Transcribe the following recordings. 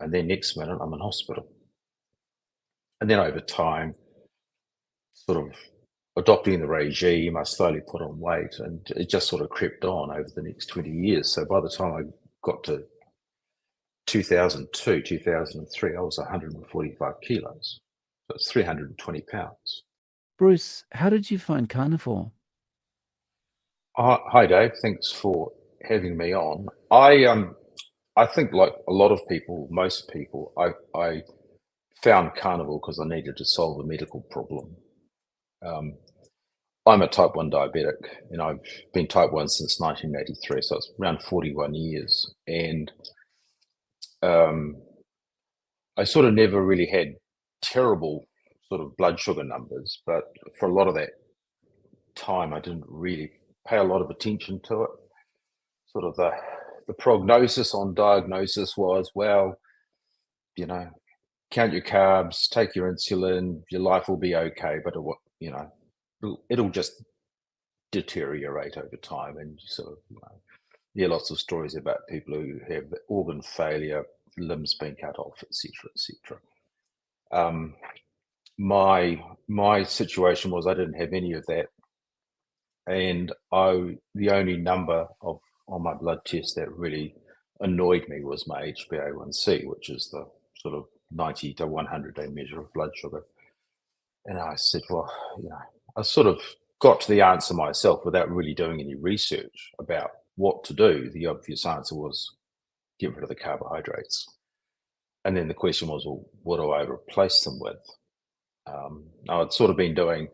and then next minute I'm in hospital. And then over time, sort of adopting the regime, I slowly put on weight, and it just sort of crept on over the next 20 years. So by the time I got to 2002, 2003, I was 145 kilos. So it's 320 pounds. Bruce, how did you find carnivore? Hi, Dave. Thanks for having me on. I think like a lot of people, most people, I found carnivore because I needed to solve a medical problem. Um, I'm a type 1 diabetic, and I've been type 1 since 1983, so it's around 41 years. And um, I sort of never really had terrible sort of blood sugar numbers, but for a lot of that time, I didn't really pay a lot of attention to it. Sort of the prognosis on diagnosis was, well, you know, count your carbs, take your insulin, your life will be okay, but it'll just deteriorate over time, and sort of hear lots of stories about people who have organ failure, limbs being cut off, etc., etc. My situation was I didn't have any of that, and the only number of on my blood test that really annoyed me was my HbA1c, which is the sort of 90 to 100-day measure of blood sugar. And I said, well, I sort of got to the answer myself without really doing any research about what to do. The obvious answer was get rid of the carbohydrates. And then the question was, well, what do I replace them with? I'd sort of been doing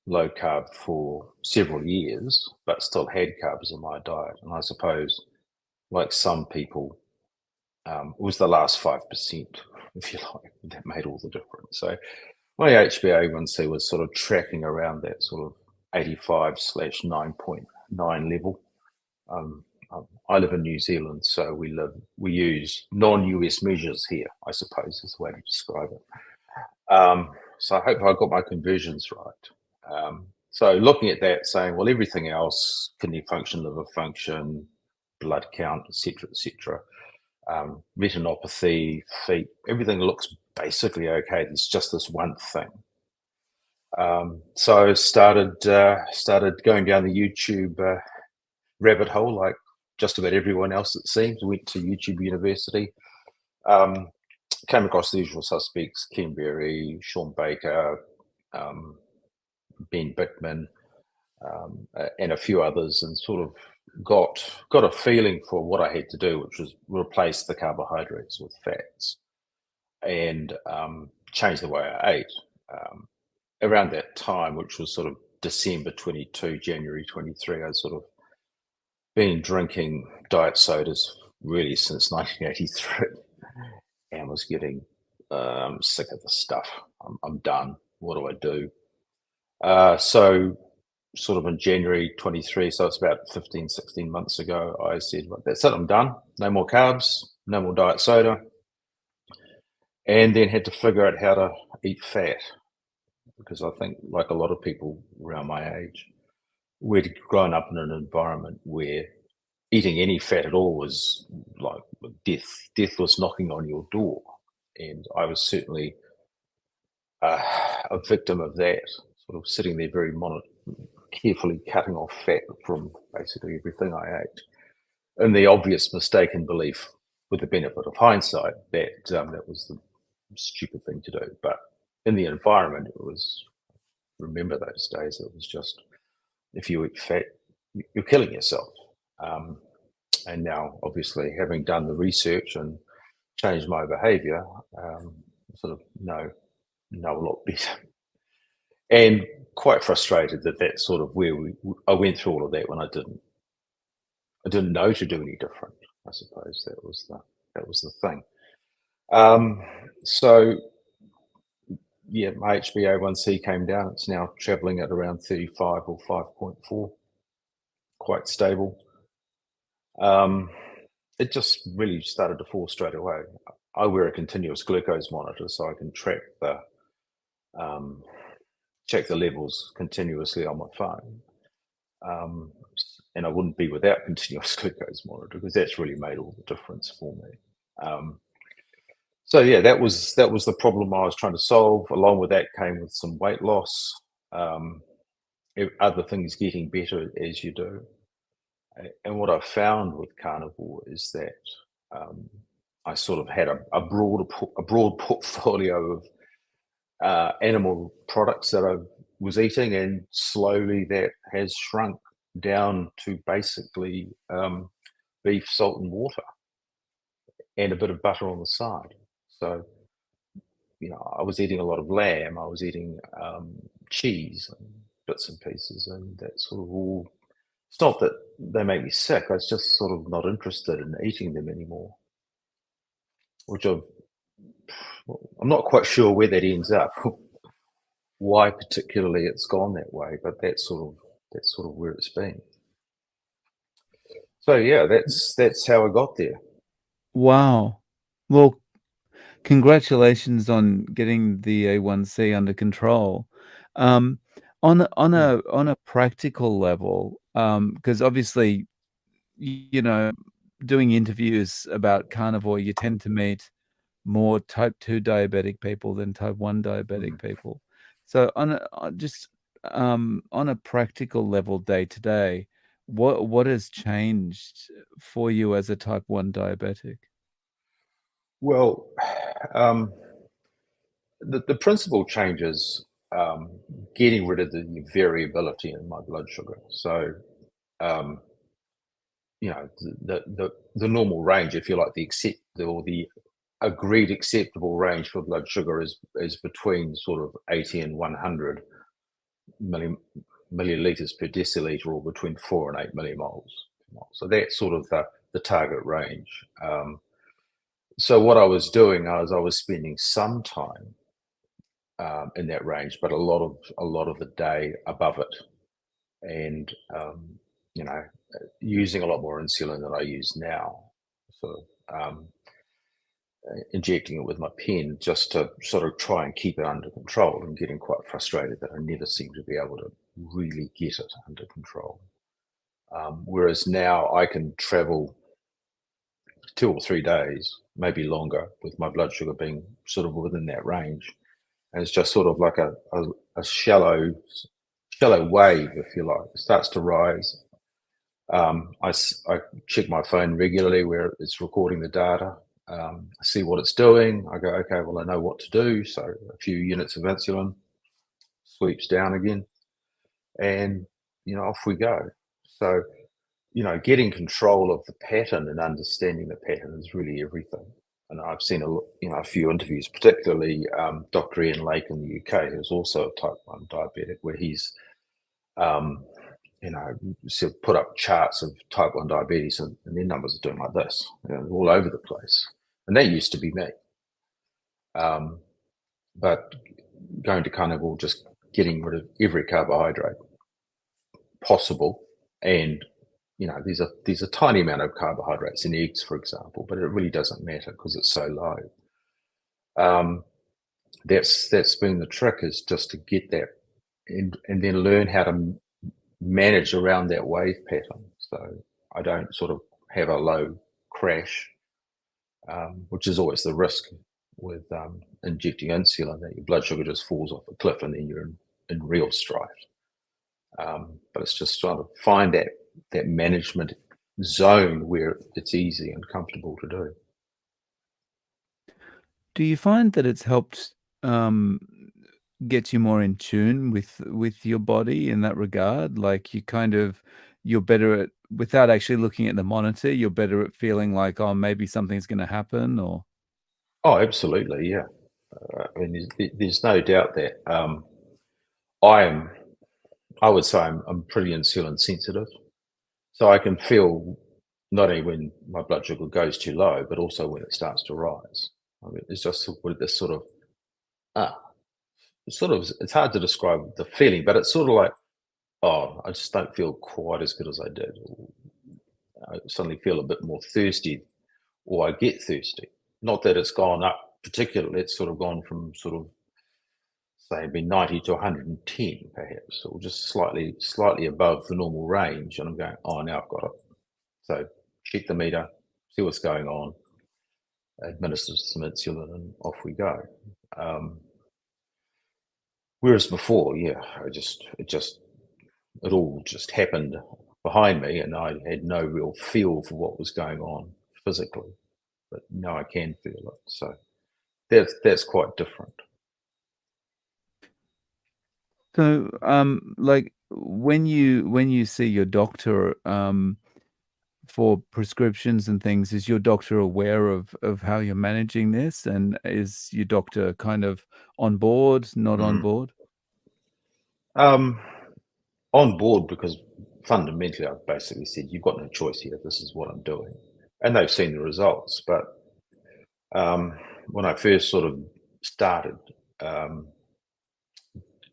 low carb for several years, but still had carbs in my diet. And I suppose, like some people, it was the last 5%, if you like, that made all the difference. So my HbA1c was sort of tracking around that sort of 85/9.9 level. I live in New Zealand, so we use non-US measures here, I suppose is the way to describe it. So I hope I got my conversions right. So looking at that, saying, well, everything else, kidney function, liver function, blood count, etc., retinopathy, feet, everything looks basically okay. There's just this one thing. So I started going down the YouTube rabbit hole, like just about everyone else, it seems. Went to YouTube University, came across the usual suspects: Ken Berry, Sean Baker, Ben Bittman, and a few others, and sort of got a feeling for what I had to do, which was replace the carbohydrates with fats and change the way I ate. Around that time, which was sort of December 22, January 23, I sort of been drinking diet sodas really since 1983 and was getting sick of the stuff. I'm done. What do I do? So sort of in January 23, so it's about 15, 16 months ago, I said, well, that's it, I'm done. No more carbs, no more diet soda. And then had to figure out how to eat fat, because I think, like a lot of people around my age, we'd grown up in an environment where eating any fat at all was like death. Death was knocking on your door. And I was certainly a victim of that, sort of sitting there very carefully cutting off fat from basically everything I ate. And the obvious mistaken belief, with the benefit of hindsight, that that was the stupid thing to do. But in the environment, it was, remember those days, it was just, if you eat fat, you're killing yourself. And now, obviously, having done the research and changed my behavior, sort of know a lot better. And quite frustrated that that's sort of where I went through all of that when I didn't know to do any different. I suppose that was the thing. So yeah, my HbA1c came down. It's now traveling at around 35 or 5.4, quite stable. It just really started to fall straight away. I wear a continuous glucose monitor, so I can track the levels continuously on my phone. And I wouldn't be without continuous glucose monitor, because that's really made all the difference for me. So yeah, that was the problem I was trying to solve. Along with that came with some weight loss, um, other things getting better as you do. And what I found with carnivore is that um, I sort of had a broad portfolio of animal products that I was eating, and slowly that has shrunk down to basically beef, salt, and water, and a bit of butter on the side. So I was eating a lot of lamb. I was eating cheese and bits and pieces, and that sort of all. It's not that they make me sick. I was just sort of not interested in eating them anymore, which I'm not quite sure where that ends up. Why particularly it's gone that way, but that's sort of where it's been. So yeah, that's how I got there. Wow. Well, congratulations on getting the A1C under control. Um, Mm, on a practical level, because obviously, you know, doing interviews about carnivore, you tend to meet more type 2 diabetic people than type 1 diabetic mm. people. So on a practical level day to day, what has changed for you as a type 1 diabetic? Well, um, the principal change is getting rid of the variability in my blood sugar. So um, the normal range, if you like, the agreed acceptable range for blood sugar is between sort of 80 and 100 milli, milliliters per deciliter, or between 4 and 8 millimoles. So that's sort of the target range. So what I was doing, I was spending some time in that range, but a lot of the day above it, and you know, using a lot more insulin than I use now. So injecting it with my pen just to sort of try and keep it under control, and getting quite frustrated that I never seem to be able to really get it under control. Whereas now I can travel 2 or 3 days, maybe longer, with my blood sugar being sort of within that range. And it's just sort of like a shallow wave, if you like. It starts to rise. I check my phone regularly where it's recording the data. I see what it's doing. I go, okay, well, I know what to do. So a few units of insulin, sweeps down again, and off we go. So getting control of the pattern and understanding the pattern is really everything. And I've seen a few interviews, particularly Dr. Ian Lake in the UK, who's also a type 1 diabetic, where he's um, sort of put up charts of type 1 diabetes, and their numbers are doing like this, all over the place. And that used to be me. Um, but going to carnivore, just getting rid of every carbohydrate possible, and there's a tiny amount of carbohydrates in eggs, for example, but it really doesn't matter because it's so low. Um, that's been the trick, is just to get that, and then learn how to manage around that wave pattern. So I don't sort of have a low crash, which is always the risk with injecting insulin, that your blood sugar just falls off a cliff and then you're in real strife. But it's just trying to find that management zone where it's easy and comfortable to do. Do you find that it's helped, um, get you more in tune with your body in that regard? Like, you're better at without actually looking at the monitor, you're better at feeling like, "Oh, maybe something's gonna happen," or Oh, absolutely, yeah. I mean, there's no doubt that I am. I would say I'm pretty insulin sensitive, so I can feel not only when my blood sugar goes too low, but also when it starts to rise. I mean, it's just with this sort of ah, it's hard to describe the feeling, but it's sort of like, oh, I just don't feel quite as good as I did. Or I suddenly feel a bit more thirsty, or I get thirsty. Not that it's gone up particularly; it's sort of gone from sort of, say, being 90 to 110, perhaps, or just slightly above the normal range. And I'm going, oh, now I've got it. So check the meter, see what's going on. administer some insulin, and off we go. Whereas before, yeah, it all just happened behind me, and I had no real feel for what was going on physically. But now I can feel it, so that's quite different. So, like when you see your doctor, for prescriptions and things, is your doctor aware of how you're managing this? And is your doctor kind of on board, not on Mm. board? Um, on board, because fundamentally I've basically said, "You've got no choice here. This is what I'm doing," and they've seen the results. But when I first sort of started um,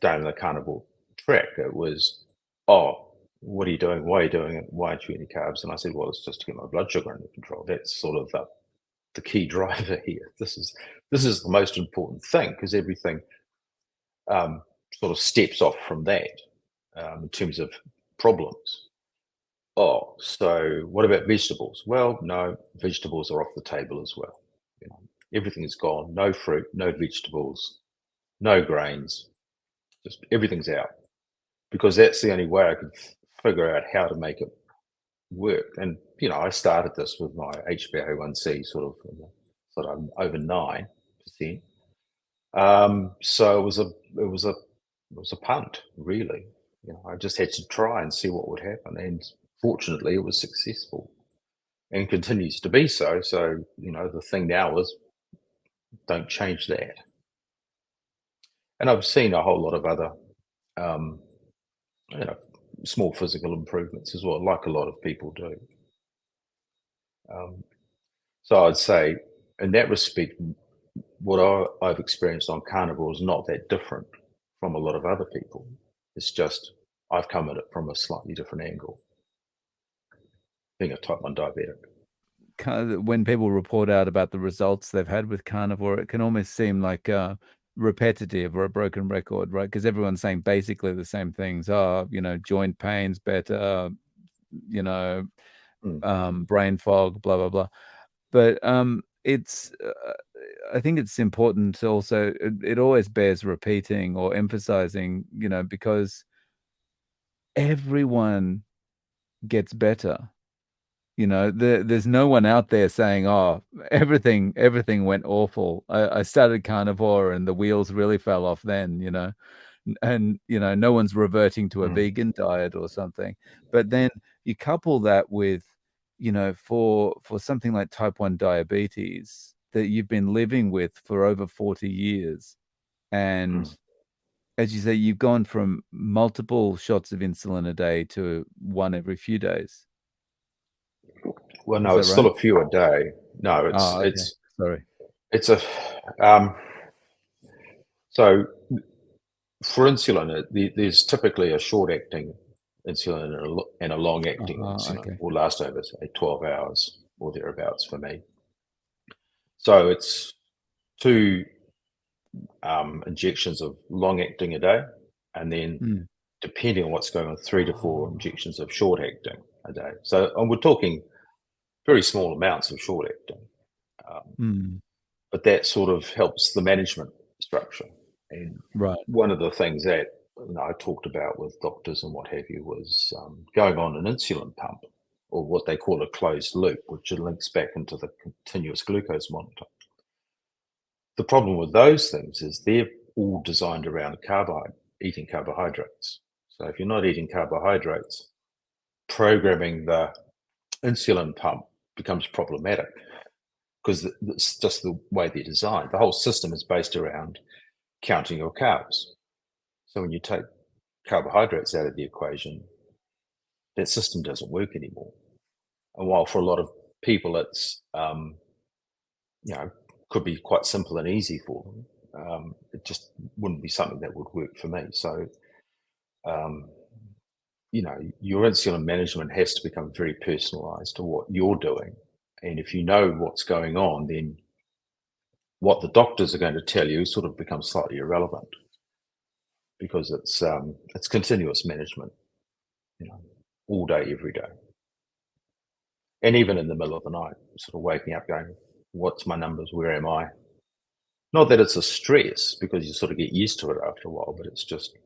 down the carnivore track, it was, "Oh, what are you doing? Why are you doing it? Why aren't you eating carbs?" And I said, "Well, it's just to get my blood sugar under control. That's sort of the key driver here. This is the most important thing, because everything sort of steps off from that in terms of problems." Oh, so what about vegetables? Well, no, vegetables are off the table as well. You know, everything is gone. No fruit, no vegetables, no grains. Just everything's out, because that's the only way I could figure out how to make it work. And I started this with my HbA1c sort of over 9%. So it was a punt, really. I just had to try and see what would happen, and fortunately, it was successful and continues to be so. So the thing now is, don't change that. And I've seen a whole lot of other, um, you know, small physical improvements as well, like a lot of people do. Um, so I'd say, in that respect, what I've experienced on carnivore is not that different from a lot of other people. It's just I've come at it from a slightly different angle, being a type 1 diabetic. When people report out about the results they've had with carnivore, it can almost seem like repetitive or a broken record, right? Because everyone's saying basically the same things. Oh, joint pains better, you know, Mm, brain fog, blah blah blah. But I think it's important to also. It always bears repeating or emphasizing, because everyone gets better. There's no one out there saying, "Oh, everything went awful. I started carnivore and the wheels really fell off then," and no one's reverting to a mm, vegan diet or something. But then you couple that with, for something like type 1 diabetes that you've been living with for over 40 years, and mm. as you say, you've gone from multiple shots of insulin a day to one every few days. Well, Is no, that it's still right? a few a day. No, it's Oh, okay. it's Sorry. it's a um, so for insulin, there's typically a short-acting insulin and a long-acting Uh-huh, insulin, okay. will last over, say, 12 hours or thereabouts for me. So it's two injections of long-acting a day, and then, Mm, depending on what's going on, 3 to 4 injections of short-acting a day. So, and we're talking very small amounts of short-acting, um, mm, but that sort of helps the management structure. And right. one of the things that I talked about with doctors and what have you was going on an insulin pump, or what they call a closed loop, which links back into the continuous glucose monitor. The problem with those things is they're all designed around eating carbohydrates. So if you're not eating carbohydrates, programming the insulin pump becomes problematic, because it's just the way they're designed. The whole system is based around counting your carbs. So when you take carbohydrates out of the equation, that system doesn't work anymore. And while for a lot of people it's you know could be quite simple and easy for them, it just wouldn't be something that would work for me. So um, your insulin management has to become very personalized to what you're doing. And if you know what's going on, then what the doctors are going to tell you sort of becomes slightly irrelevant, because it's continuous management, you know, all day, every day, and even in the middle of the night, sort of waking up going, What's my numbers? Where am I? Not that it's a stress, because you sort of get used to it after a while, but it's just,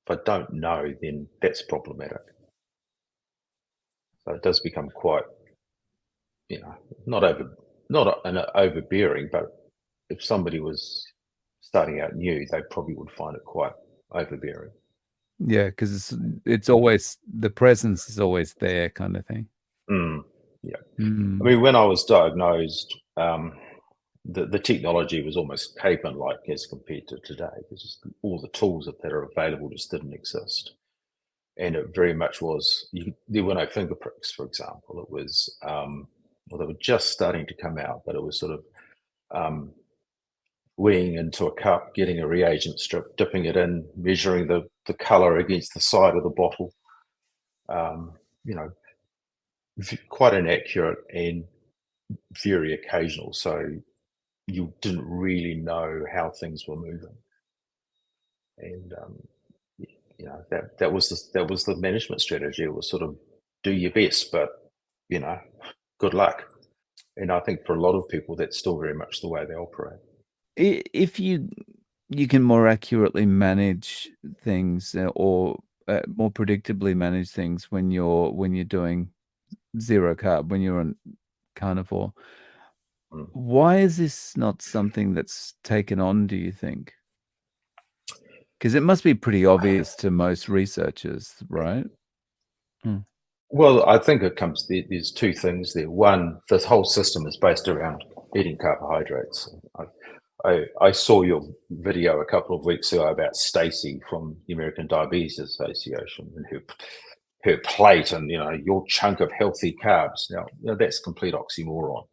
if I don't know, then that's problematic. So it does become quite, not an overbearing, but if somebody was starting out new, they probably would find it quite overbearing. Yeah, because it's always the presence is always there kind of thing. Yeah. Mm. I mean, when I was diagnosed, the technology was almost caveman-like as compared to today, because all the tools that are available just didn't exist. And it very much was, there were no finger pricks, for example. It was, well, they were just starting to come out, but it was sort of weighing into a cup, getting a reagent strip, dipping it in, measuring the color against the side of the bottle. You know, quite inaccurate and very occasional. So you didn't really know how things were moving. And that was the management strategy. It was sort of do your best, but good luck. And I think for a lot of people, that's still very much the way they operate. If you can more accurately manage things, or more predictably manage things when you're doing zero carb, when you're on carnivore. Mm. Why is this not something that's taken on, do you think? Because it must be pretty obvious to most researchers, right? Mm. Well, I think there's two things there. One, this whole system is based around eating carbohydrates. I saw your video a couple of weeks ago about Stacey from the American Diabetes Association and her plate and your chunk of healthy carbs. Now that's complete oxymoron.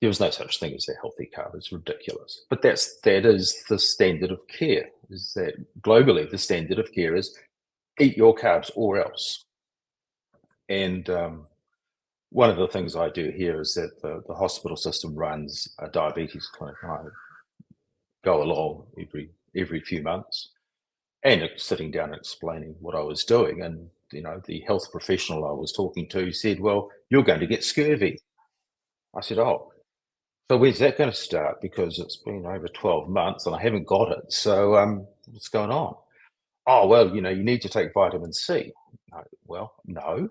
There was no such thing as a healthy carb. It's ridiculous. But that is the standard of care. Is that globally the standard of care is eat your carbs or else. And one of the things I do here is that the hospital system runs a diabetes clinic. I go along every few months and sitting down and explaining what I was doing. And the health professional I was talking to said, "Well, you're going to get scurvy." I said, "Oh, so when's that going to start? Because it's been over 12 months and I haven't got it. So what's going on?" "Oh, well, you need to take vitamin C." Well, no.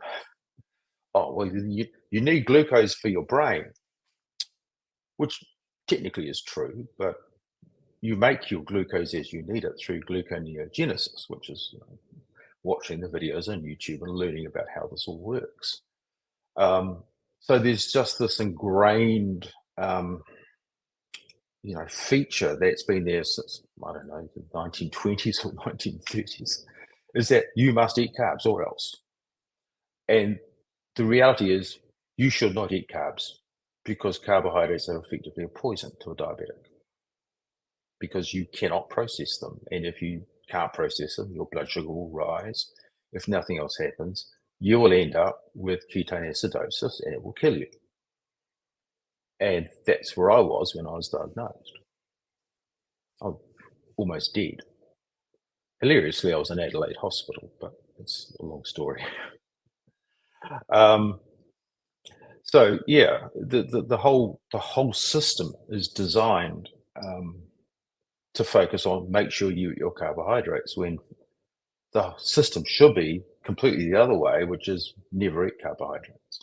"Oh, well, you need glucose for your brain," which technically is true, but you make your glucose as you need it through gluconeogenesis, which is watching the videos on YouTube and learning about how this all works. So there's just this ingrained feature that's been there since, I don't know, the 1920s or 1930s, is that you must eat carbs or else. And the reality is you should not eat carbs, because carbohydrates are effectively a poison to a diabetic, because you cannot process them. And if you can't process them, your blood sugar will rise. If nothing else happens, you will end up with ketone acidosis and it will kill you. And that's where I was when I was diagnosed. I was almost dead. Hilariously, I was in Adelaide Hospital, but it's a long story. So yeah, the whole system is designed to focus on make sure you eat your carbohydrates, when the system should be completely the other way, which is never eat carbohydrates.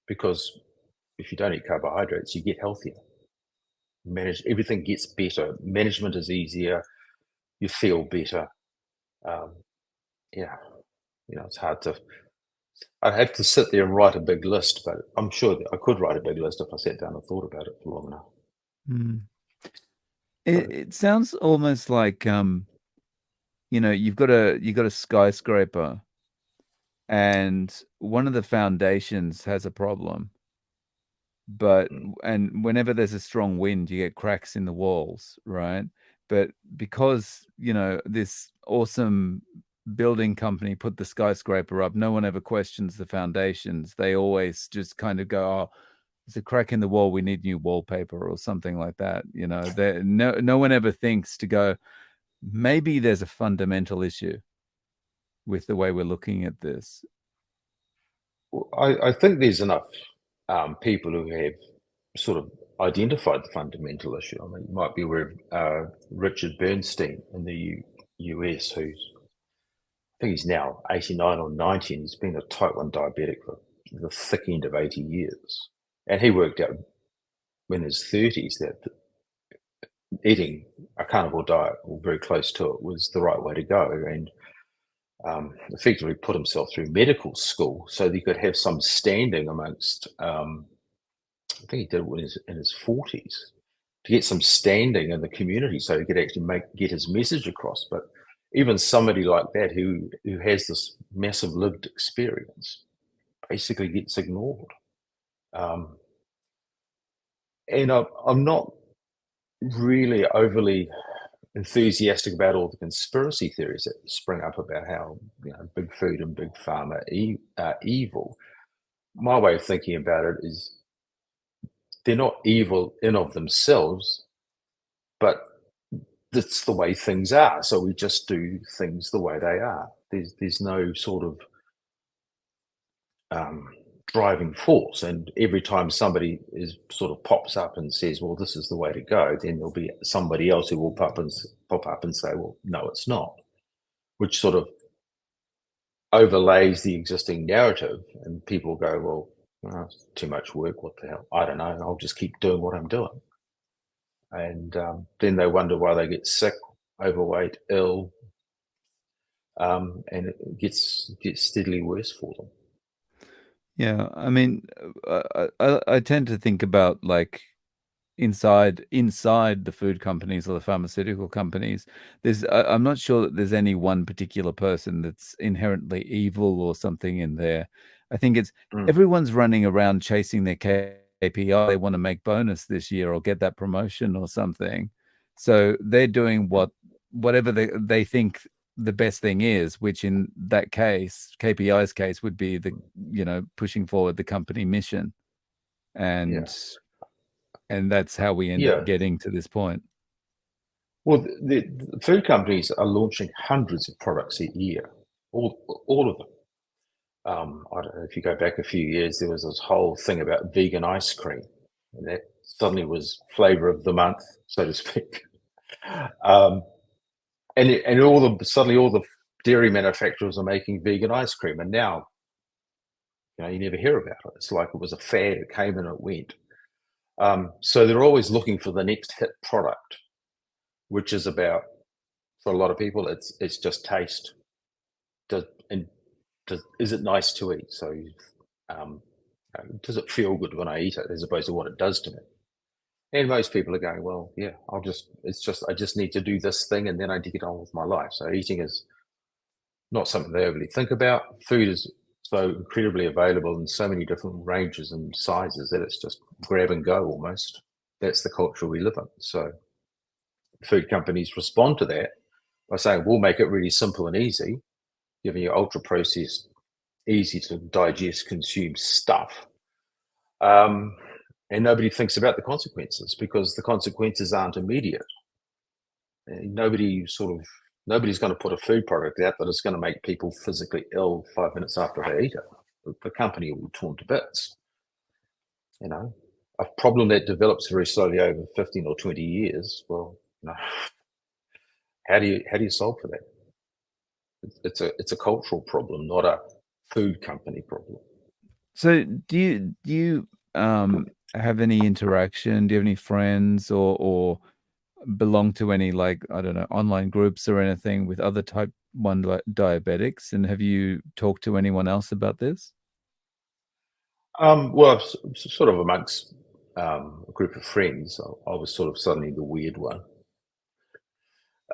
Because if you don't eat carbohydrates, you get healthier. Everything gets better. Management is easier. You feel better. Yeah, it's hard to. I'd have to sit there and write a big list, but I'm sure that I could write a big list if I sat down and thought about it for long enough. Mm. So, It sounds almost like you've got a skyscraper, and one of the foundations has a problem. But mm, and whenever there's a strong wind, you get cracks in the walls, right? But because, this awesome building company put the skyscraper up, no one ever questions the foundations. They always just kind of go, "Oh, there's a crack in the wall, we need new wallpaper," or something like that, no one ever thinks to go, "Maybe there's a fundamental issue with the way we're looking at this." I think there's enough people who have sort of identified the fundamental issue. I mean, you might be aware of Richard Bernstein in the US, who's, I think he's now 89 or 90, and he's been a type 1 diabetic for the thick end of 80 years. And he worked out in his 30s that eating a carnivore diet, or very close to it, was the right way to go. And effectively put himself through medical school so that he could have some standing amongst, I think he did it in his 40s, to get some standing in the community so he could actually get his message across. But even somebody like that who has this massive lived experience basically gets ignored. Um, and I'm not really overly enthusiastic about all the conspiracy theories that spring up about how, big food and big pharma are evil. My way of thinking about it is they're not evil in of themselves, but that's the way things are. So we just do things the way they are. There's no sort of driving force. And every time somebody sort of pops up and says, "Well, this is the way to go," then there'll be somebody else who will pop up and say, "Well, no, it's not," which sort of overlays the existing narrative, and people go, "Well, it's too much work. What the hell? I don't know. I'll just keep doing what I'm doing." And then they wonder why they get sick, overweight, ill, and it gets steadily worse for them. Yeah, I mean, I tend to think about, like, inside the food companies or the pharmaceutical companies, I'm not sure that there's any one particular person that's inherently evil or something in there. I think it's Mm, everyone's running around chasing their KPI. They wanna make bonus this year or get that promotion or something. So they're doing whatever they think the best thing is, which in that case, KPI's case would be pushing forward the company mission. yeah, And that's how we end up yeah. getting to this point. Well, the food companies are launching hundreds of products a year, all of them. I don't know if you go back a few years, there was this whole thing about vegan ice cream, and that suddenly was flavor of the month, so to speak. Um, and suddenly all the dairy manufacturers are making vegan ice cream, and now you never hear about it. It's like it was a fad; it came and it went. So they're always looking for the next hit product, which is about, for a lot of people, it's just taste. And is it nice to eat? So, um, does it feel good when I eat it, as opposed to what it does to me? And most people are going, well, yeah, I just need to do this thing, and then I need to get on with my life. So eating is not something they overly think about. Food is so incredibly available in so many different ranges and sizes that it's just grab and go almost. That's the culture we live in. So food companies respond to that by saying, we'll make it really simple and easy, giving you ultra processed, easy to digest, consume stuff. Um, and nobody thinks about the consequences, because the consequences aren't immediate. Nobody's going to put a food product out that is going to make people physically ill 5 minutes after they eat it. The company will be torn to bits. You know, a problem that develops very slowly over 15 or 20 years. Well, how do you solve for that? It's a cultural problem, not a food company problem. So do you have any interaction? Do you have any friends or belong to any, like, I don't know, online groups or anything with other type 1 diabetics? And have you talked to anyone else about this? Well, sort of amongst a group of friends, I was sort of suddenly the weird one.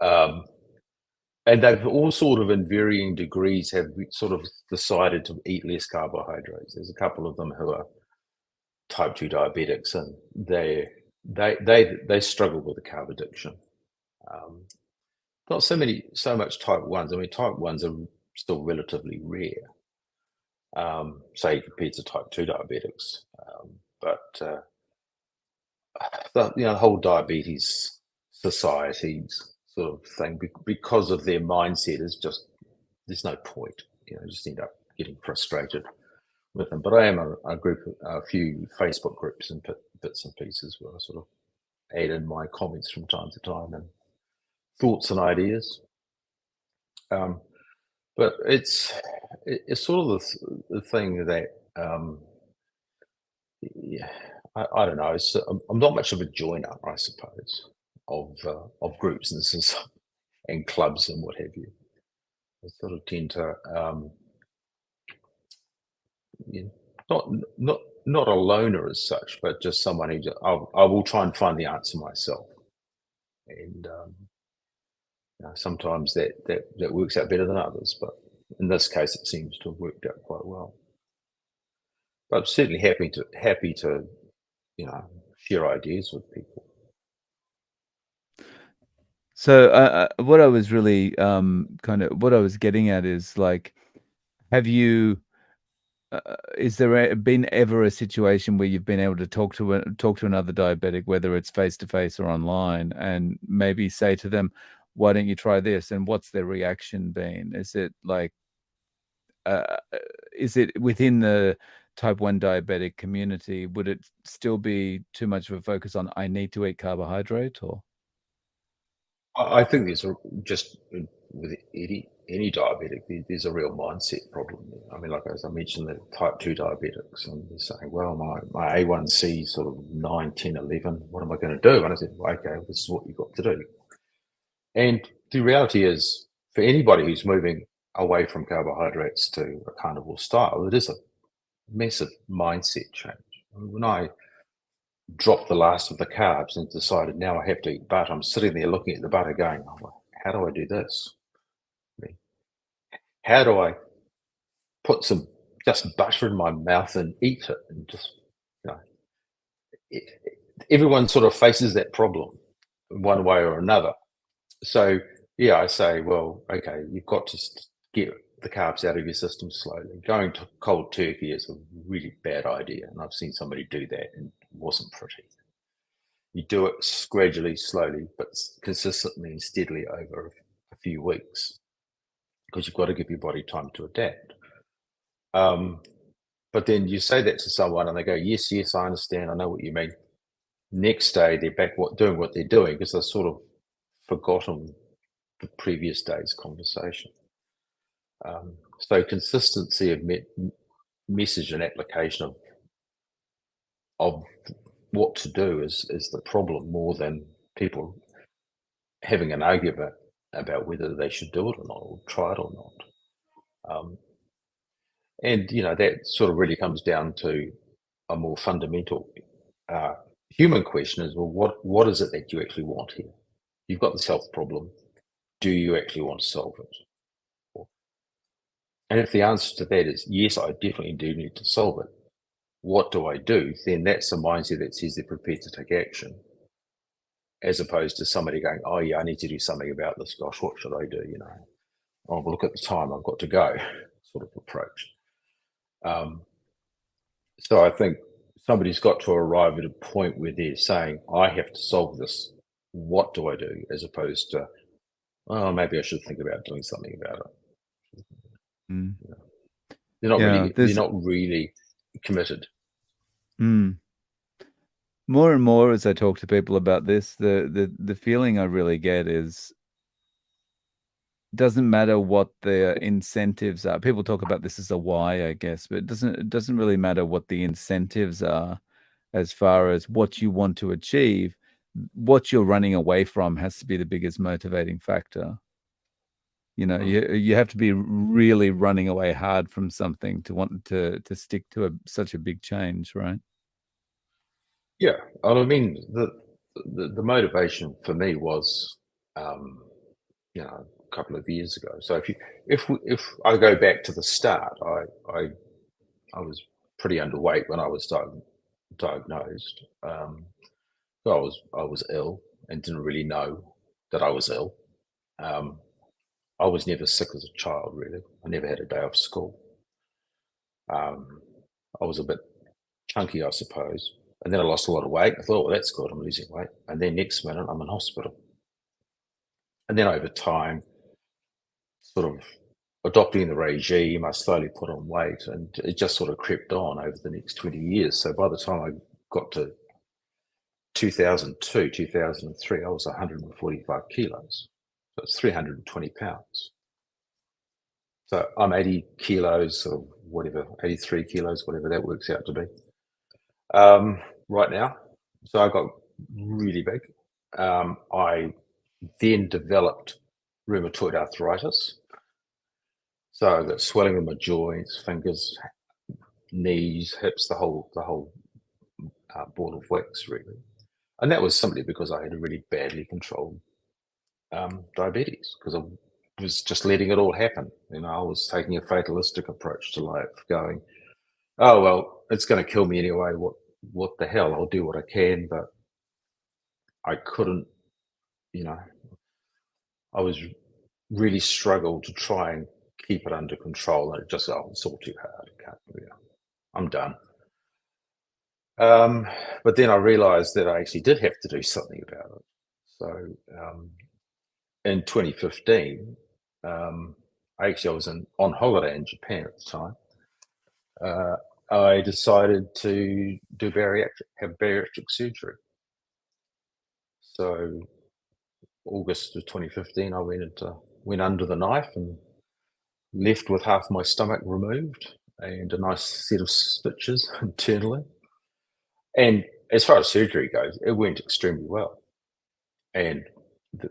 Um, and they've all sort of, in varying degrees, have sort of decided to eat less carbohydrates. There's a couple of them who are type 2 diabetics, and they struggle with the carb addiction. Um, Not so much type 1s. I mean, type 1s are still relatively rare, say compared to type 2 diabetics. But the whole diabetes societies sort of thing, because of their mindset, is just, there's no point. You just end up getting frustrated with them. But I am a group, a few Facebook groups and bits and pieces where I sort of add in my comments from time to time and thoughts and ideas. But it's sort of the thing that yeah, I don't know. I'm not much of a joiner, I suppose, of groups and clubs and what have you. I sort of tend to you know, not not not a loner as such, but just someone who I will try and find the answer myself. And sometimes that works out better than others, but in this case, it seems to have worked out quite well. But I'm certainly happy to share ideas with people. So, what I was really, kind of what I was getting at is, like, have you is there been ever a situation where you've been able to talk to another diabetic, whether it's face to face or online, and maybe say to them, "Why don't you try this?" And what's their reaction been? Is it like, uh, uh, is it within the type 1 diabetic community? Would it still be too much of a focus on, "I need to eat carbohydrate," or? I think just with any diabetic, there's a real mindset problem there. I mean, like as I mentioned, the type 2 diabetics, and they're saying, well, my A1C is sort of 9, 10, 11. What am I going to do? And I said, well, okay, this is what you've got to do. And the reality is, for anybody who's moving away from carbohydrates to a carnivore style, it is a massive mindset change. I mean, when I dropped the last of the carbs and decided now I have to eat butter, I'm sitting there looking at the butter going, oh, well, how do I do this? I mean, how do I put some just butter in my mouth and eat it? And just, you know, it, everyone sort of faces that problem one way or another. So, yeah, I say, well, okay, you've got to get the carbs out of your system slowly. Going to cold turkey is a really bad idea. And I've seen somebody do that and it wasn't pretty. You do it gradually, slowly, but consistently and steadily over a few weeks because you've got to give your body time to adapt. But then you say that to someone and they go, yes, yes, I understand. I know what you mean. Next day, they're back doing what they're doing because they've sort of forgotten the previous day's conversation. So consistency of message and application of what to do is the problem more than people having an argument about whether they should do it or not, or try it or not. And that sort of really comes down to a more fundamental human question: is, well, what is it that you actually want here? You've got this health problem. Do you actually want to solve it? And if the answer to that is yes, I definitely do need to solve it, what do I do? Then that's a mindset that says they're prepared to take action, as opposed to somebody going, oh yeah, I need to do something about this. Gosh, what should I do? Oh, well, look at the time, I've got to go, sort of approach. So I think somebody's got to arrive at a point where they're saying, I have to solve this. What do I do? As opposed to, oh, maybe I should think about doing something about it. Mm. Yeah, They're not really committed. More and more as I talk to people about this, the feeling I really get is, doesn't matter what their incentives are. People talk about this as a why, I guess, but it doesn't really matter what the incentives are as far as what you want to achieve. What you're running away from has to be the biggest motivating factor. You have to be really running away hard from something to want to stick to such a big change, right? Yeah, I mean the motivation for me was, a couple of years ago. So if I go back to the start, I was pretty underweight when I was diagnosed. So I was ill and didn't really know that I was ill. I was never sick as a child, really. I never had a day off school. I was a bit chunky, I suppose. And then I lost a lot of weight. I thought, well, that's good. I'm losing weight. And then next minute, I'm in hospital. And then over time, sort of adopting the regime, I slowly put on weight, and it just sort of crept on over the next 20 years. So by the time I got to 2002, 2003, I was 145 kilos. So it's 320 pounds. So I'm 80 kilos or whatever, 83 kilos, whatever that works out to be, right now. So I got really big. I then developed rheumatoid arthritis. So I got swelling in my joints, fingers, knees, hips, the whole ball of wax, really. And that was simply because I had a really badly controlled diabetes, because I was just letting it all happen. I was taking a fatalistic approach to life, going, "Oh well, it's going to kill me anyway. What the hell? I'll do what I can." But I couldn't. You know, I was really struggled to try and keep it under control, and it just, it's all too hard. I can't. I'm done. But then I realized that I actually did have to do something about it. So in 2015, I was on holiday in Japan at the time. I decided to have bariatric surgery. So August of 2015, I went under the knife and left with half my stomach removed and a nice set of stitches internally. And as far as surgery goes, it went extremely well. And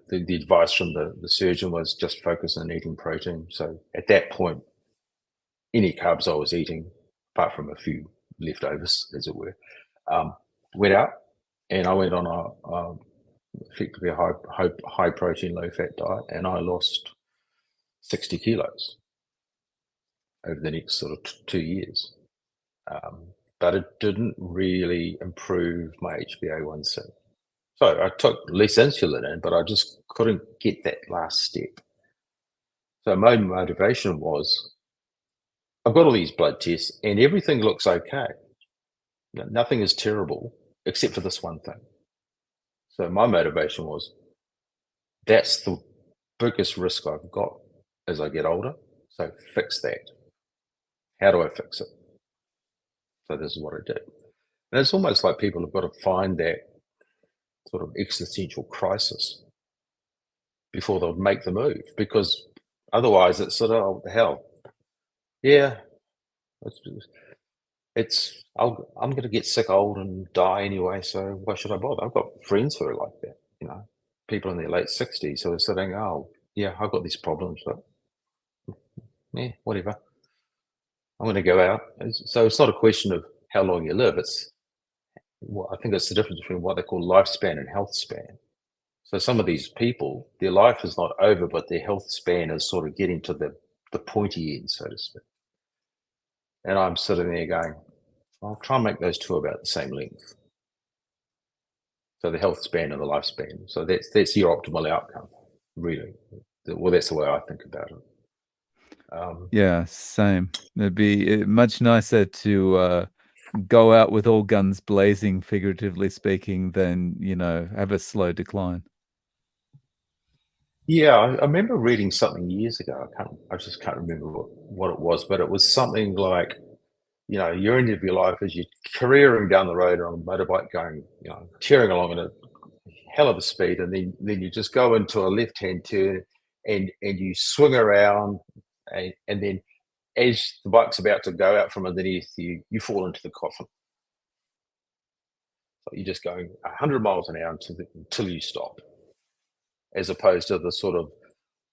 the advice from the surgeon was just focus on eating protein. So at that point, any carbs I was eating, apart from a few leftovers, as it were, went out, and I went on effectively a high protein, low fat diet, and I lost 60 kilos over the next sort of 2 years. But it didn't really improve my HbA1c. So I took less insulin in, but I just couldn't get that last step. So my motivation was, I've got all these blood tests and everything looks okay. Nothing is terrible except for this one thing. So my motivation was, that's the biggest risk I've got as I get older. So fix that. How do I fix it? So this is what I did. And it's almost like people have got to find that sort of existential crisis before they'll make the move, because otherwise it's sort of, oh, what the hell? Yeah, I'm going to get sick, old, and die anyway. So why should I bother? I've got friends who are like that. People in their late 60s who are sitting, oh yeah, I've got these problems, but yeah, whatever. I'm going to go out. So it's not a question of how long you live. I think it's the difference between what they call lifespan and health span. So some of these people, their life is not over, but their health span is sort of getting to the pointy end, so to speak. And I'm sitting there going, I'll try and make those two about the same length. So the health span and the lifespan. So that's your optimal outcome, really. Well, that's the way I think about it. Yeah, same. It'd be much nicer to go out with all guns blazing, figuratively speaking, than, have a slow decline. Yeah, I remember reading something years ago. I just can't remember what it was, but it was something like, your end of your life as you're careering down the road on a motorbike, going, tearing along at a hell of a speed, and then you just go into a left-hand turn and you swing around, and then as the bike's about to go out from underneath you, you fall into the coffin. So you're just going 100 miles an hour until you stop, as opposed to the sort of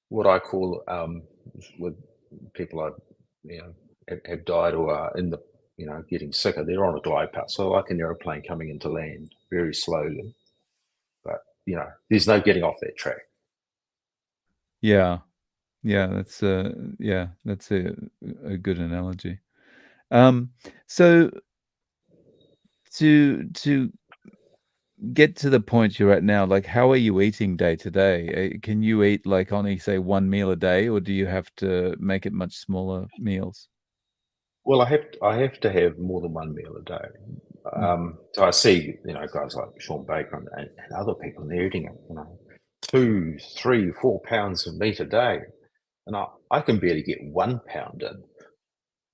what I call, with people have died or are in the getting sicker, they're on a glide path, so like an aeroplane coming into land very slowly, but there's no getting off that track. Yeah. Yeah, that's a good analogy. So to get to the point you're at now, like, how are you eating day to day? Can you eat, like, only, say, one meal a day, or do you have to make it much smaller meals? Well, I have to have more than one meal a day. So I see, guys like Sean Baker and other people, and they're eating, 2, 3, 4 pounds of meat a day. and I can barely get 1 pound in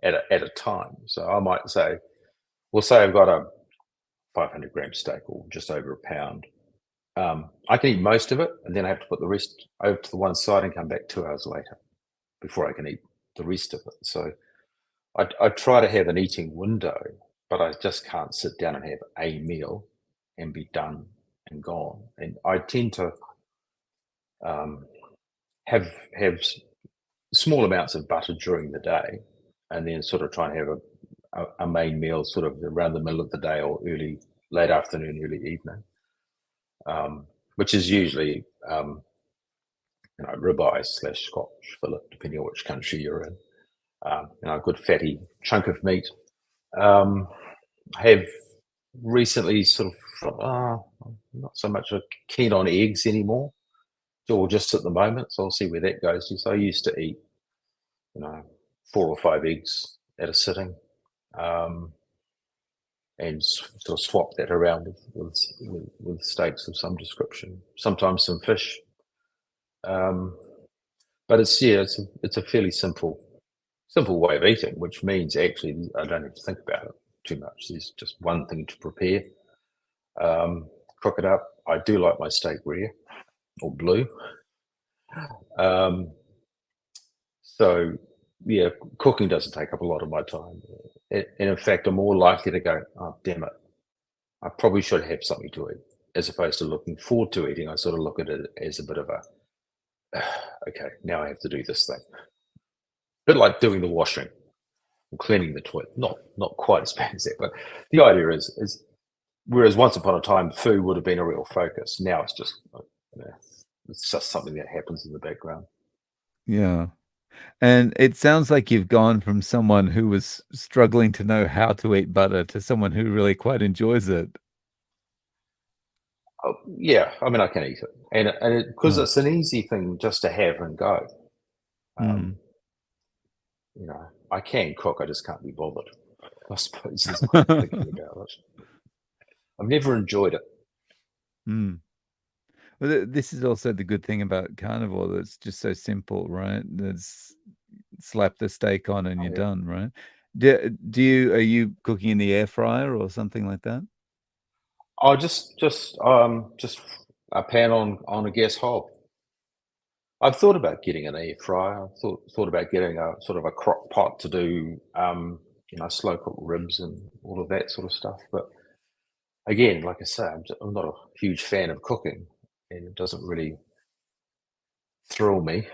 at a time. So I might say, we'll say I've got a 500-gram steak or just over a pound. I can eat most of it, and then I have to put the rest over to the one side and come back 2 hours later before I can eat the rest of it. So I try to have an eating window, but I just can't sit down and have a meal and be done and gone. And I tend to have small amounts of butter during the day, and then sort of try and have a main meal sort of around the middle of the day or late afternoon, early evening, which is usually ribeye / Scotch fillet, depending on which country you're in. A good fatty chunk of meat. I have recently sort of not so much keen on eggs anymore, or just at the moment. So I'll see where that goes. So I used to eat, 4 or 5 eggs at a sitting, and sort of swap that around with steaks of some description. Sometimes some fish. But it's a fairly simple way of eating, which means actually I don't have to think about it too much. There's just one thing to prepare, cook it up. I do like my steak rare or blue. So yeah, cooking doesn't take up a lot of my time. And in fact, I'm more likely to go, oh, damn it, I probably should have something to eat, as opposed to looking forward to eating. I sort of look at it as a bit of okay, now I have to do this thing. A bit like doing the washing or cleaning the toilet. Not quite as bad as that, but the idea is whereas once upon a time food would have been a real focus, now it's just it's just something that happens in the background. Yeah. And it sounds like you've gone from someone who was struggling to know how to eat butter to someone who really quite enjoys it. Oh, yeah, I mean, I can eat it, and because Oh. it's an easy thing just to have and go. Mm. I can cook, I just can't be bothered, I suppose, is my thinking about it. I've never enjoyed it. Mm. Well, this is also the good thing about carnivore, that it's just so simple, right? There's slap the steak on and Oh, you're yeah. done, right? Are you cooking in the air fryer or something like that? Oh, just a pan on a gas hob. I've thought about getting an air fryer. I've thought about getting a sort of a crock pot to do, slow cooked ribs and all of that sort of stuff. But again, like I say, I'm not a huge fan of cooking, and it doesn't really thrill me.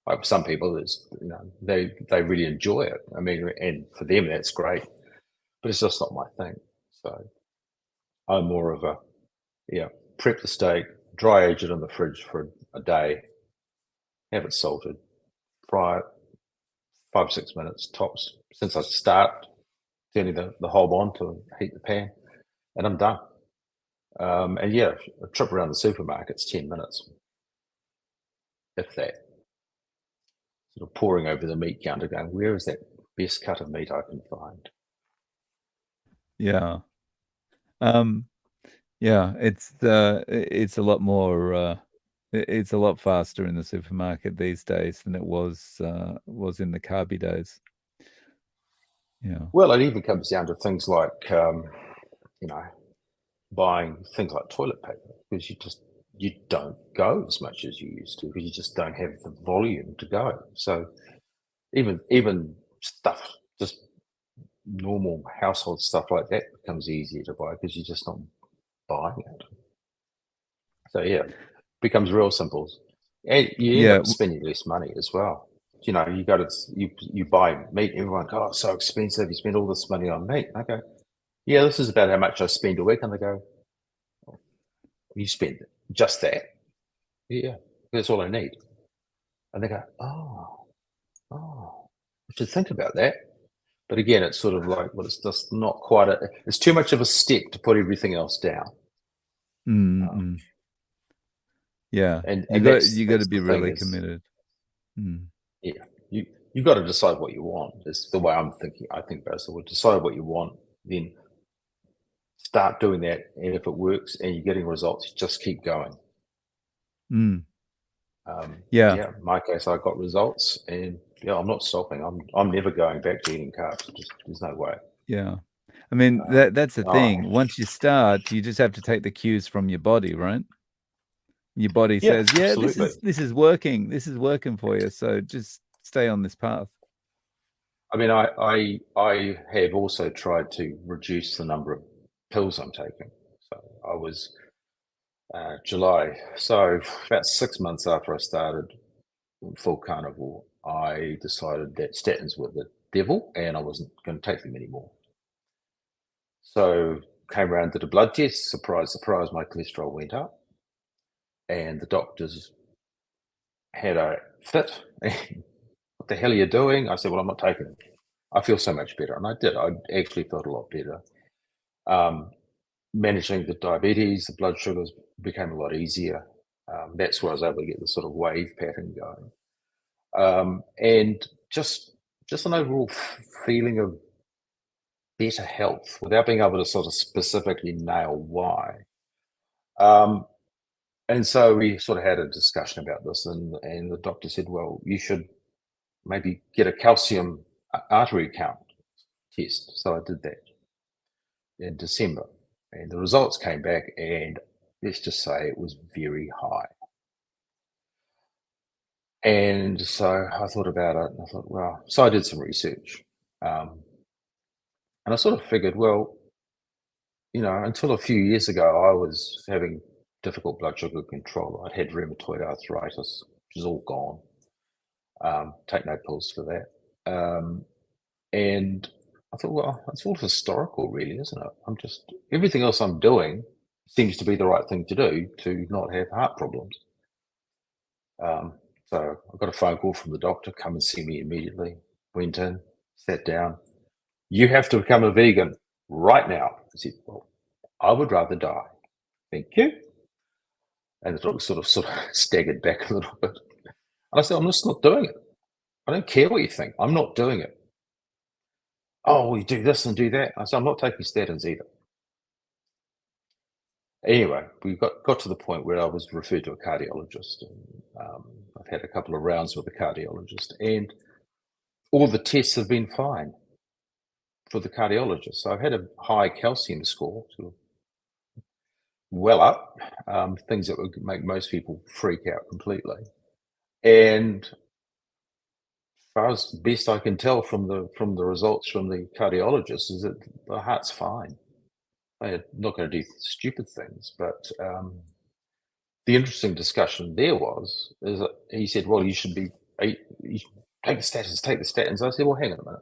Like some people, they really enjoy it. I mean, and for them that's great, but it's just not my thing. So I'm more of prep the steak, dry age it in the fridge for a day, have it salted, fry it 5 or 6 minutes tops. Since I start turning the hob on to heat the pan, and I'm done. And yeah, a trip around the supermarket's 10 minutes, if that. Sort of poring over the meat counter, going, where is that best cut of meat I can find? Yeah. Um, yeah, it's a lot more, it's a lot faster in the supermarket these days than it was in the carby days. Yeah. Well, it even comes down to things like, you know, buying things like toilet paper, because you don't go as much as you used to, because you just don't have the volume to go. So even stuff, just normal household stuff like that, becomes easier to buy because you're just not buying it. So yeah, becomes real simple, and you end Yeah, up spending less money as well. You go to you buy meat. Everyone, oh, it's so expensive. You spend all this money on meat. Okay, yeah, this is about how much I spend a week, and they go, you spend just that. Yeah, that's all I need. And they go, I should think about that. But again, it's sort of like, well, it's just not quite it's too much of a step to put everything else down. mm. Yeah, And you that's gotta be the thing really is, committed. Mm. yeah, you got to decide what you want. Is the way I'm thinking. I think about it. So decide what you want, then start doing that. And if it works and you're getting results, just keep going. Mm. Yeah. Yeah, in my case, I got results, and yeah, I'm not stopping. I'm never going back to eating carbs. Just there's no way. Yeah. I mean, that's the Oh, thing. Once you start, you just have to take the cues from your body, right? Your body yeah, says, "Yeah, this absolutely. is this is working. This is working for you. So just stay on this path." I mean, I have also tried to reduce the number of pills I'm taking. So I was July. So about 6 months after I started full carnivore, I decided that statins were the devil, and I wasn't going to take them anymore. So came around, did a blood test. Surprise, surprise, my cholesterol went up, and the doctors had a fit. What the hell are you doing? I said, well, I'm not taking it. I feel so much better, and I did. I actually felt a lot better. Um, Managing the diabetes, the blood sugars became a lot easier. That's where I was able to get this sort of wave pattern going, and just an overall feeling of better health without being able to sort of specifically nail why. Um, and so we sort of had a discussion about this, and the doctor said, "Well, you should maybe get a calcium artery count test." So I did that in December, and the results came back, and let's just say it was very high. And so I thought about it, and I thought, well, so I did some research, um, and I sort of figured, well, until a few years ago, I was having difficult blood sugar control. I'd had rheumatoid arthritis, which is all gone. Take no pills for that. And I thought, well, it's all historical, really, isn't it? Everything else I'm doing seems to be the right thing to do to not have heart problems. Um, so I got a phone call from the doctor, come and see me immediately. Went in, sat down. You have to become a vegan right now. I said, well, I would rather die. Thank you. And the doctor sort of staggered back a little bit. And I said, I'm just not doing it. I don't care what you think. I'm not doing it. Oh, we do this and do that. I said, I'm not taking statins either. Anyway, we got to the point where I was referred to a cardiologist. And, I've had a couple of rounds with the cardiologist, and all the tests have been fine for the cardiologist. So I've had a high calcium score, sort of well up, things that would make most people freak out completely. And as far as best I can tell from the results from the cardiologist is that the heart's fine. They're not going to do stupid things, but the interesting discussion there is that he said, "Well, you should take the statins, take the statins." I said, "Well, hang on a minute.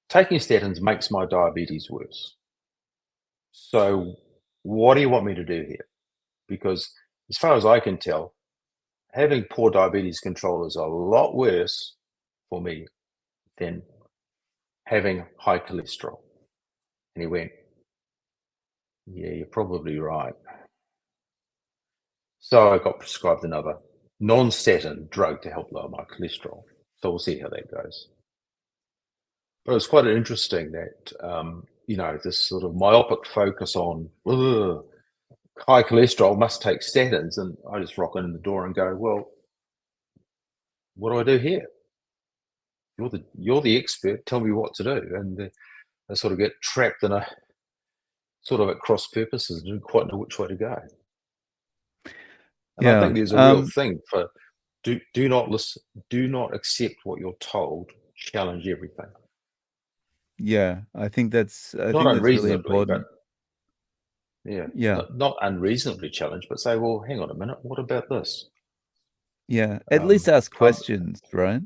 Taking statins makes my diabetes worse. So, what do you want me to do here? Because as far as I can tell, having poor diabetes control is a lot worse for me than having high cholesterol." And he went, "Yeah, you're probably right." So I got prescribed another non-statin drug to help lower my cholesterol. So we'll see how that goes. But it was quite interesting that, this sort of myopic focus on "Ugh, high cholesterol, must take statins." And I just rock in the door and go, well, what do I do here? You're the expert. Tell me what to do. And I sort of get trapped in a sort of at cross purposes and didn't quite know which way to go. And I Yeah. think there's a real thing for do not listen, do not accept what you're told. Challenge everything. Yeah. I Not think that's really unreasonably, but important. yeah, Yeah. not unreasonably challenge, but say, well, hang on a minute, what about this? Yeah. At least ask I've, questions, right?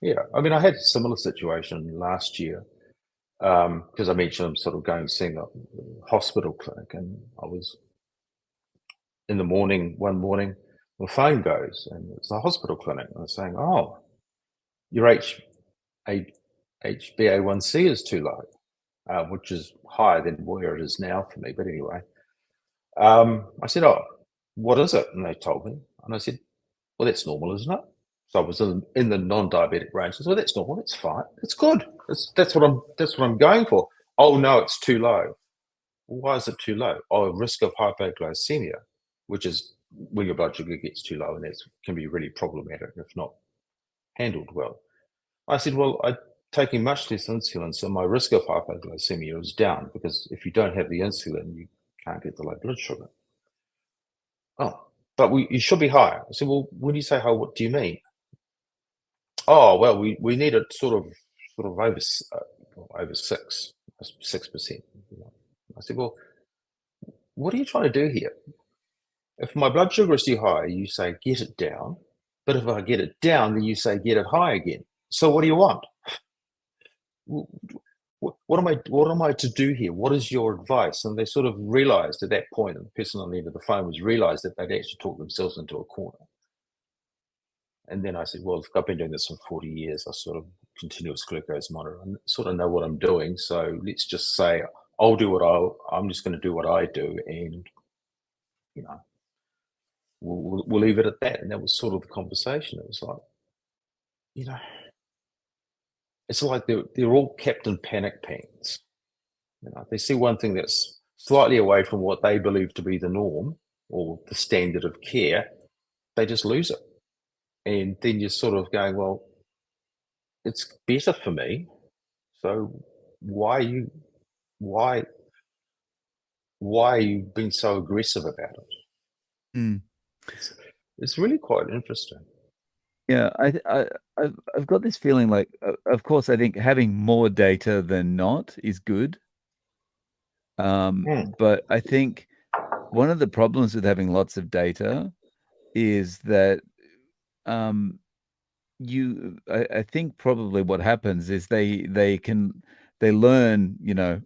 yeah, I mean, I had a similar situation last year because I mentioned I'm sort of going seeing a hospital clinic, and I was in the morning one morning, the phone goes, and it's a hospital clinic, and they're saying, "Oh, your HbA1c is too low," which is higher than where it is now for me. But anyway, I said, "Oh, what is it?" And they told me, and I said, "Well, that's normal, isn't it?" So I was in the non-diabetic range. I said, "Well, that's normal. That's fine. It's good. That's what I'm going for." "Oh no, it's too low." "Why is it too low?" "Oh, risk of hypoglycemia." which is when your blood sugar gets too low, and that can be really problematic if not handled well. I said, well, I'm taking much less insulin, so my risk of hypoglycemia is down, because if you don't have the insulin, you can't get the low blood sugar. Oh, but you should be higher. I said, well, when you say high, what do you mean? Oh, well, we need it sort of over 6%. I said, well, what are you trying to do here? If my blood sugar is too high, you say get it down. But if I get it down, then you say get it high again. So what do you want? What am I to do here? What is your advice? And they sort of realized at that point, and the person on the end of the phone was realized that they'd actually talked themselves into a corner. And then I said, well, I've been doing this for 40 years. I sort of continuous glucose monitor. I sort of know what I'm doing. So let's just say I'm just going to do what I do, and you know, we'll leave it at that. And that was sort of the conversation. It was like, you know, it's like they're all Captain Panic pants. You know, they see one thing that's slightly away from what they believe to be the norm or the standard of care, they just lose it. And then you're sort of going, well, it's better for me. So why are you being so aggressive about it? Mm. It's really quite interesting. Yeah, I've got this feeling like, of course, I think having more data than not is good. Mm, But I think one of the problems with having lots of data is that um, I think probably what happens is they learn,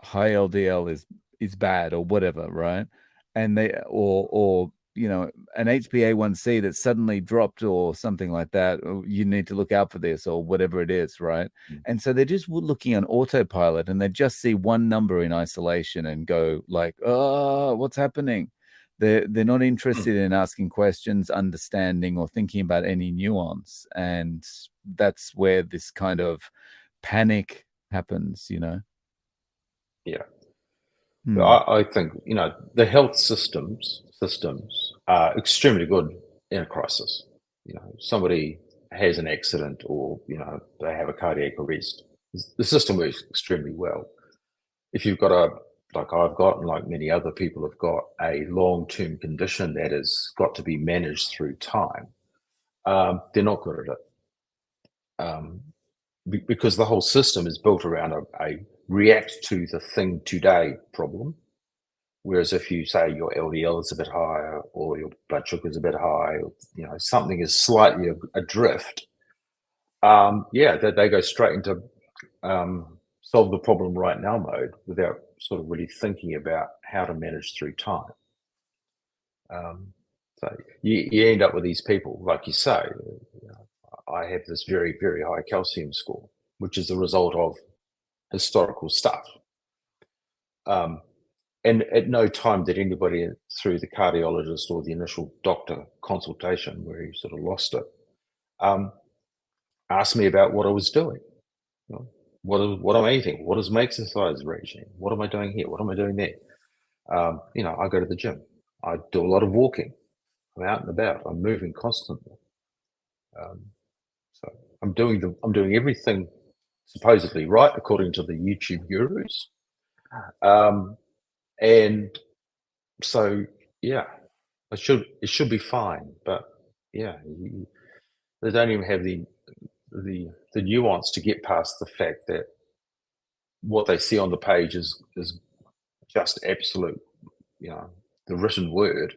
high LDL is bad or whatever, right? And they or an HbA1c that suddenly dropped or something like that, or you need to look out for this or whatever it is, right? mm, And so they're just looking on autopilot and they just see one number in isolation and go like, "Oh, what's happening?" They're not mm. interested in asking questions, understanding, or thinking about any nuance, and that's where this kind of panic happens, you know. Yeah. Hmm. I think, the health systems are extremely good in a crisis. Somebody has an accident, or, they have a cardiac arrest. The system works extremely well. If you've got like I've got, and like many other people have got, a long-term condition that has got to be managed through time, they're not good at it. Because the whole system is built around a react to the thing today problem. Whereas if you say your LDL is a bit higher, or your blood sugar is a bit high, or something is slightly adrift, they go straight into solve the problem right now mode without sort of really thinking about how to manage through time. So you end up with these people, like you say. I have this very, very high calcium score, which is the result of historical stuff. And at no time did anybody, through the cardiologist or the initial doctor consultation where he sort of lost it, ask me about what I was doing. What am I eating? What is my exercise regime? What am I doing here? What am I doing there? I go to the gym. I do a lot of walking. I'm out and about. I'm moving constantly. So I'm doing everything supposedly right according to the YouTube gurus. And so yeah, it should be fine. But yeah, they don't even have the nuance to get past the fact that what they see on the page is just absolute, the written word,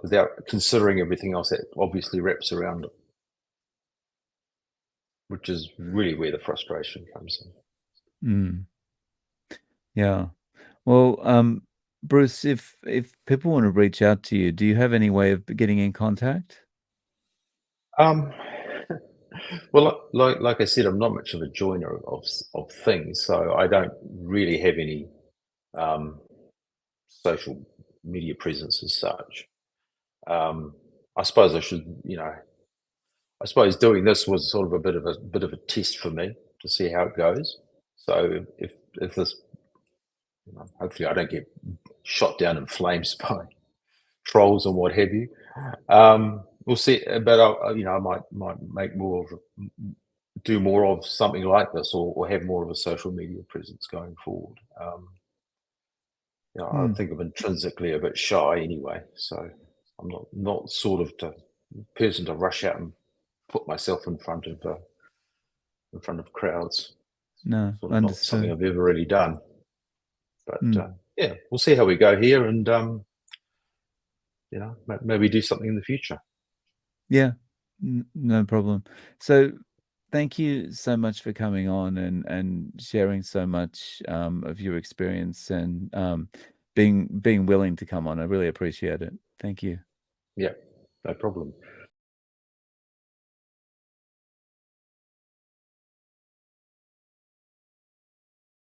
without considering everything else that obviously wraps around it, which is really where the frustration comes in. Mm. Yeah. Well, Bruce, if people want to reach out to you, do you have any way of getting in contact? Um, well, like I said, I'm not much of a joiner of things, so I don't really have any um, social media presence as such. I suppose I should, I suppose doing this was sort of a bit of a test for me to see how it goes. So if this, hopefully I don't get shot down in flames by trolls and what have you. We'll see, but I might make do more of something like this, or have more of a social media presence going forward. I think I'm intrinsically a bit shy anyway, so I'm not sort of the person to rush out and put myself in front of crowds. No, Sort of not something understood. I've ever really done. But yeah, we'll see how we go here, and maybe do something in the future. Yeah, no problem. So, thank you so much for coming on and sharing so much of your experience and being willing to come on. I really appreciate it. Thank you. Yeah, no problem.